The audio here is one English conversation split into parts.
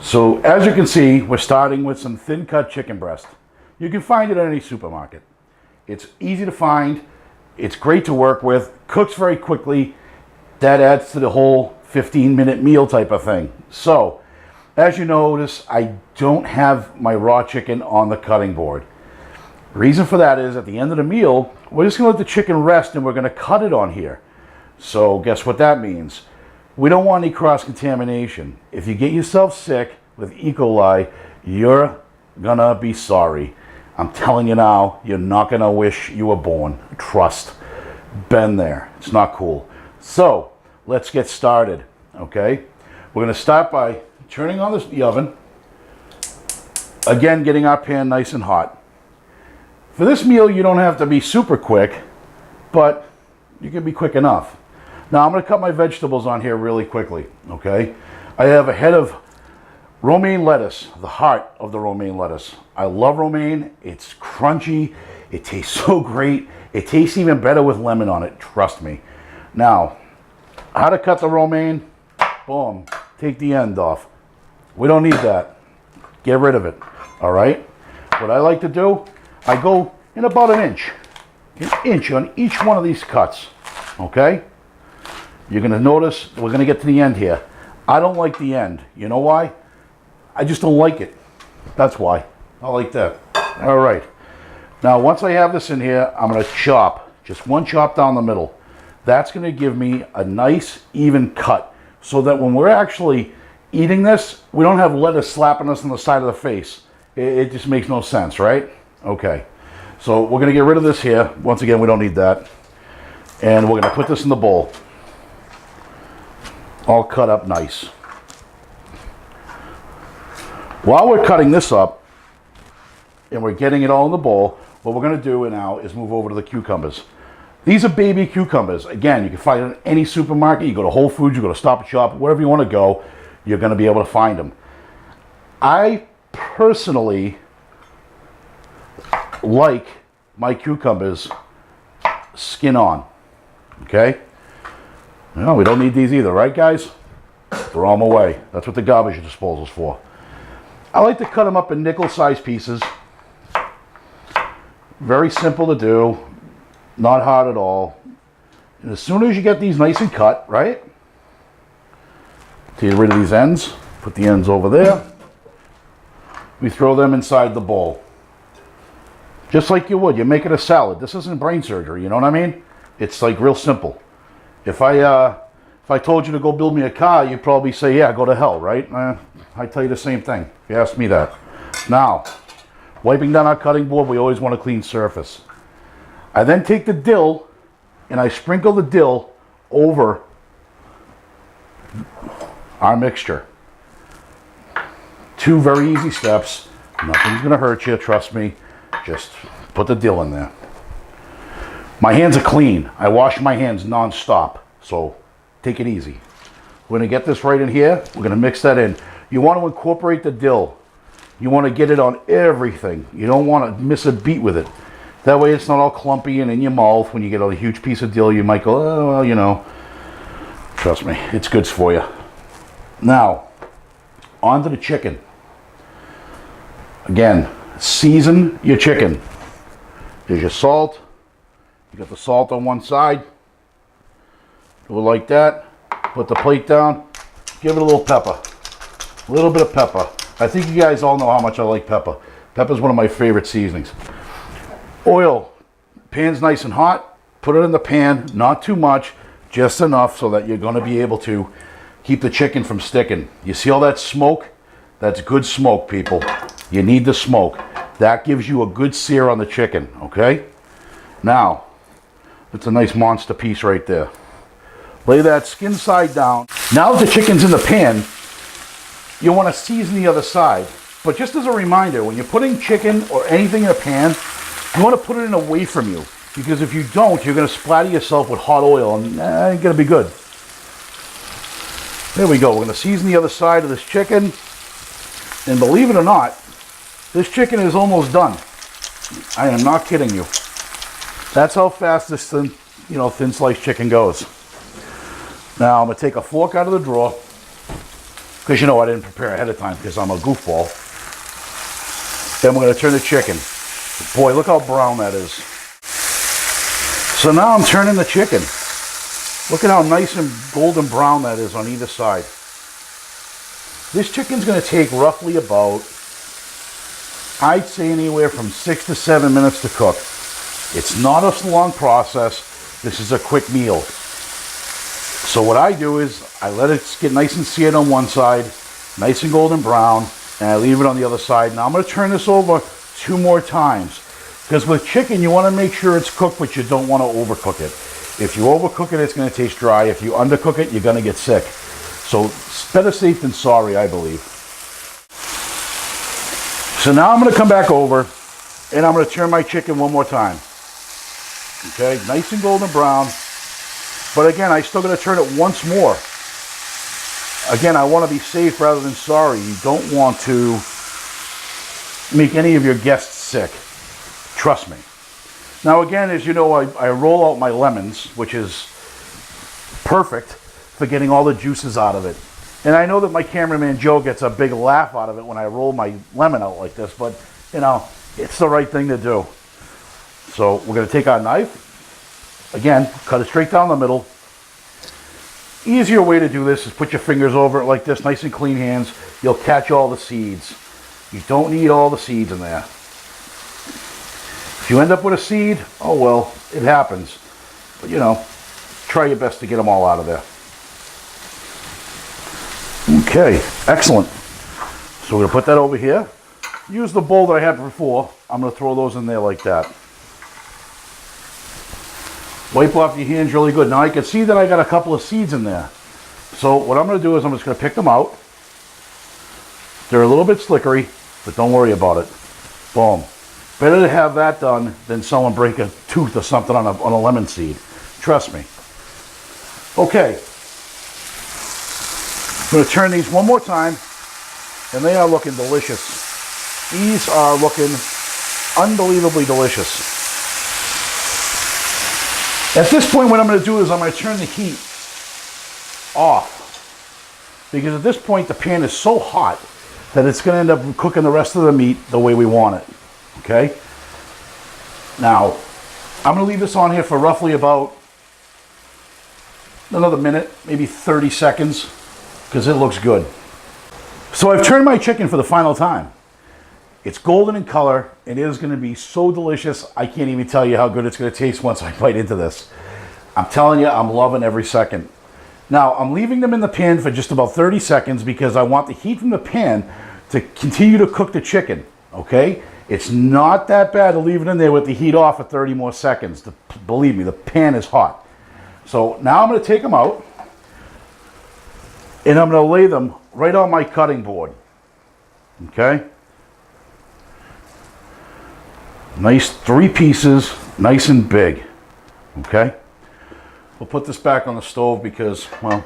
So as you can see, we're starting with some thin cut chicken breast. You can find it at any supermarket. It's easy to find, it's great to work with, cooks very quickly. That adds to the whole 15-minute meal type of thing. So, as you notice, I don't have my raw chicken on the cutting board. The reason for that is at the end of the meal, we're just gonna let the chicken rest and we're gonna cut it on here. So guess what that means? We don't want any cross-contamination. If you get yourself sick with E. coli, you're gonna be sorry. I'm telling you now, you're not gonna wish you were born. Trust. Been there. It's not cool. So, let's get started, okay? We're gonna start by turning on the oven. Again, getting our pan nice and hot. For this meal, you don't have to be super quick, but you can be quick enough. Now, I'm gonna cut my vegetables on here really quickly, okay? I have a head of romaine lettuce, the heart of the romaine lettuce. I love romaine. It's crunchy. It tastes so great. It tastes even better with lemon on it, trust me. Now, how to cut the romaine? Boom, take the end off. We don't need that. Get rid of it, all right? What I like to do, I go in about an inch on each one of these cuts, okay? You're gonna notice, we're gonna get to the end here. I don't like the end. You know why? I just don't like it. That's why. I like that. All right. Now, once I have this in here, I'm gonna chop, just one chop down the middle. That's gonna give me a nice, even cut, so that when we're actually eating this, we don't have lettuce slapping us on the side of the face. It just makes no sense, right? Okay. So we're gonna get rid of this here. Once again, we don't need that. And we're gonna put this in the bowl. All cut up nice. While we're cutting this up and we're getting it all in the bowl, what we're going to do now is move over to the cucumbers. These are baby cucumbers. Again, you can find them in any supermarket. You go to Whole Foods, you go to Stop and Shop, wherever you want to go, you're going to be able to find them. I personally like my cucumbers skin on. Okay? No, we don't need these either, right, guys? Throw them away. That's what the garbage disposal is for. I like to cut them up in nickel-sized pieces. Very simple to do. Not hard at all. And as soon as you get these nice and cut, right? Get rid of these ends. Put the ends over there. We throw them inside the bowl. Just like you would. You're making a salad. This isn't brain surgery, you know what I mean? It's like real simple. If I told you to go build me a car, you'd probably say, yeah, go to hell, right? I tell you the same thing, if you ask me that. Now, wiping down our cutting board, we always want a clean surface. I then take the dill, and I sprinkle the dill over our mixture. Two very easy steps. Nothing's gonna hurt you, trust me. Just put the dill in there. My hands are clean. I wash my hands non-stop, so take it easy. We're gonna get this right in here. We're gonna mix that in. You want to incorporate the dill. You want to get it on everything. You don't want to miss a beat with it. That way it's not all clumpy and in your mouth. When you get a huge piece of dill, you might go, oh, well, you know. Trust me, it's good for you. Now, on to the chicken. Again, season your chicken. There's your salt. You got the salt on one side. Do it like that. Put the plate down. Give it a little pepper. A little bit of pepper. I think you guys all know how much I like pepper. Pepper's one of my favorite seasonings. Oil. Pan's nice and hot. Put it in the pan. Not too much. Just enough so that you're going to be able to keep the chicken from sticking. You see all that smoke? That's good smoke, people. You need the smoke. That gives you a good sear on the chicken, okay? Now, that's a nice monster piece right there. Lay that skin side down. Now that the chicken's in the pan, you want to season the other side. But just as a reminder, when you're putting chicken or anything in a pan, you want to put it in away from you. Because if you don't, you're going to splatter yourself with hot oil and it ain't going to be good. There we go. We're going to season the other side of this chicken. And believe it or not, this chicken is almost done. I am not kidding you. That's how fast this thin sliced chicken goes. Now I'm going to take a fork out of the drawer, because you know I didn't prepare ahead of time because I'm a goofball. Then we're going to turn the chicken. Boy, look how brown that is. So now I'm turning the chicken. Look at how nice and golden brown that is on either side. This chicken's going to take roughly about, I'd say anywhere from 6 to 7 minutes to cook. It's not a long process. This is a quick meal. So what I do is I let it get nice and seared on one side, nice and golden brown, and I leave it on the other side. Now I'm going to turn this over 2 more times. Because with chicken, you want to make sure it's cooked, but you don't want to overcook it. If you overcook it, it's going to taste dry. If you undercook it, you're going to get sick. So it's better safe than sorry, I believe. So now I'm going to come back over, and I'm going to turn my chicken one more time. Okay, nice and golden brown. But again, I still got to turn it once more. Again, I want to be safe rather than sorry. You don't want to make any of your guests sick. Trust me. Now again, as you know, I roll out my lemons, which is perfect for getting all the juices out of it. And I know that my cameraman Joe gets a big laugh out of it when I roll my lemon out like this, but you know, it's the right thing to do. So we're going to take our knife. Again, cut it straight down the middle. Easier way to do this is put your fingers over it like this, nice and clean hands. You'll catch all the seeds. You don't need all the seeds in there. If you end up with a seed, oh well, it happens. But you know, try your best to get them all out of there. Okay, excellent. So we're going to put that over here. Use the bowl that I had before. I'm going to throw those in there like that. Wipe off your hands really good. Now I can see that I got a couple of seeds in there. So what I'm going to do is I'm just going to pick them out. They're a little bit slickery, but don't worry about it. Boom. Better to have that done than someone break a tooth or something on a lemon seed. Trust me. Okay. I'm going to turn these one more time, and they are looking delicious. These are looking unbelievably delicious. At this point, what I'm going to do is I'm going to turn the heat off. Because at this point, the pan is so hot that it's going to end up cooking the rest of the meat the way we want it. Okay? Now, I'm going to leave this on here for roughly about another minute, maybe 30 seconds, because it looks good. So I've turned my chicken for the final time. It's golden in color. It is going to be so delicious. I can't even tell you how good it's going to taste once I bite into this. I'm telling you, I'm loving every second. Now, I'm leaving them in the pan for just about 30 seconds because I want the heat from the pan to continue to cook the chicken, okay? It's not that bad to leave it in there with the heat off for 30 more seconds. Believe me, the pan is hot. So now I'm going to take them out, and I'm going to lay them right on my cutting board, okay? Nice 3 pieces, nice and big, okay? We'll put this back on the stove because, well,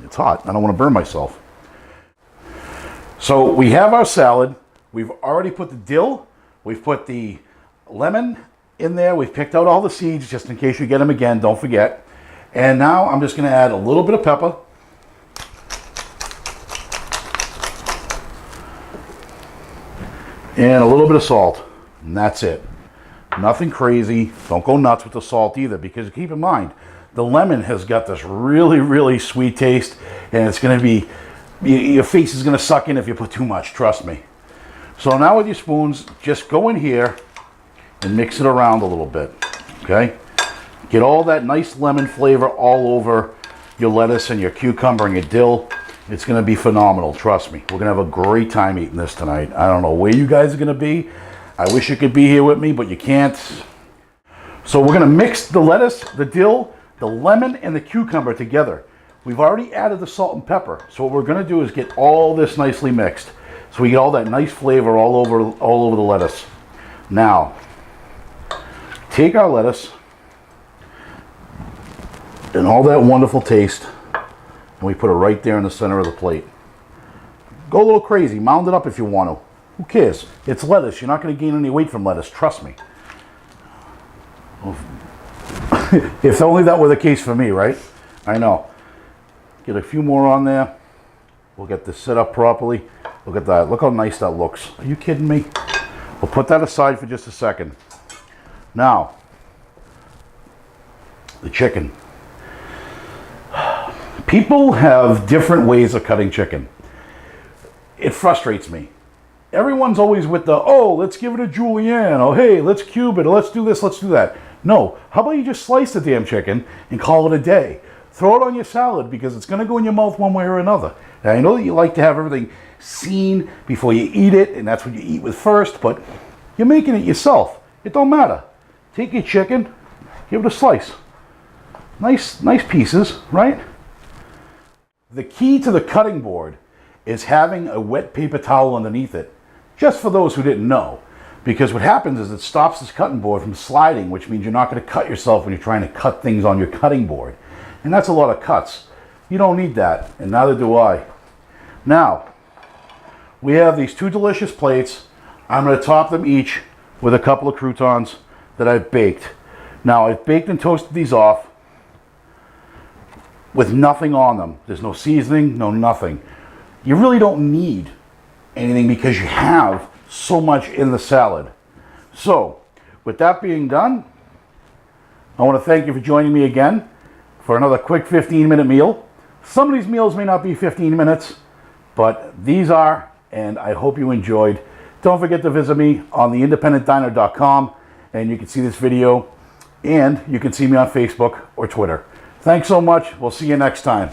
it's hot. I don't want to burn myself. So we have our salad. We've already put the dill. We've put the lemon in there. We've picked out all the seeds just in case you get them again. Don't forget. And now I'm just going to add a little bit of pepper. And a little bit of salt. And that's it. Nothing crazy. Don't go nuts with the salt either, because keep in mind, the lemon has got this really, really sweet taste, and it's going to be, your face is going to suck in if you put too much, trust me. So now with your spoons, just go in here and mix it around a little bit, okay? Get all that nice lemon flavor all over your lettuce and your cucumber and your dill. It's going to be phenomenal, trust me. We're going to have a great time eating this tonight. I don't know where you guys are going to be. I wish you could be here with me, but you can't. So we're going to mix the lettuce, the dill, the lemon, and the cucumber together. We've already added the salt and pepper. So what we're going to do is get all this nicely mixed. So we get all that nice flavor all over the lettuce. Now, take our lettuce and all that wonderful taste, and we put it right there in the center of the plate. Go a little crazy. Mound it up if you want to. Who cares? It's lettuce. You're not going to gain any weight from lettuce. Trust me. If only that were the case for me, right? I know. Get a few more on there. We'll get this set up properly. Look at that. Look how nice that looks. Are you kidding me? We'll put that aside for just a second. Now, the chicken. People have different ways of cutting chicken. It frustrates me. Everyone's always with the, oh, let's give it a julienne. Oh, hey, let's cube it. Let's do this. Let's do that. No. How about you just slice the damn chicken and call it a day? Throw it on your salad because it's going to go in your mouth one way or another. Now, I know that you like to have everything seen before you eat it, and that's what you eat with first, but you're making it yourself. It don't matter. Take your chicken, give it a slice. Nice pieces, right? The key to the cutting board is having a wet paper towel underneath it, just for those who didn't know. Because what happens is it stops this cutting board from sliding, which means you're not going to cut yourself when you're trying to cut things on your cutting board. And that's a lot of cuts. You don't need that, and neither do I. Now, we have these 2 delicious plates. I'm going to top them each with a couple of croutons that I've baked. Now, I've baked and toasted these off with nothing on them. There's no seasoning, no nothing. You really don't need anything because you have so much in the salad. So, with that being done, I want to thank you for joining me again for another quick 15-minute meal. Some of these meals may not be 15 minutes, but these are, and I hope you enjoyed. Don't forget to visit me on theindependentdiner.com, and you can see this video, and you can see me on Facebook or Twitter. Thanks so much. We'll see you next time.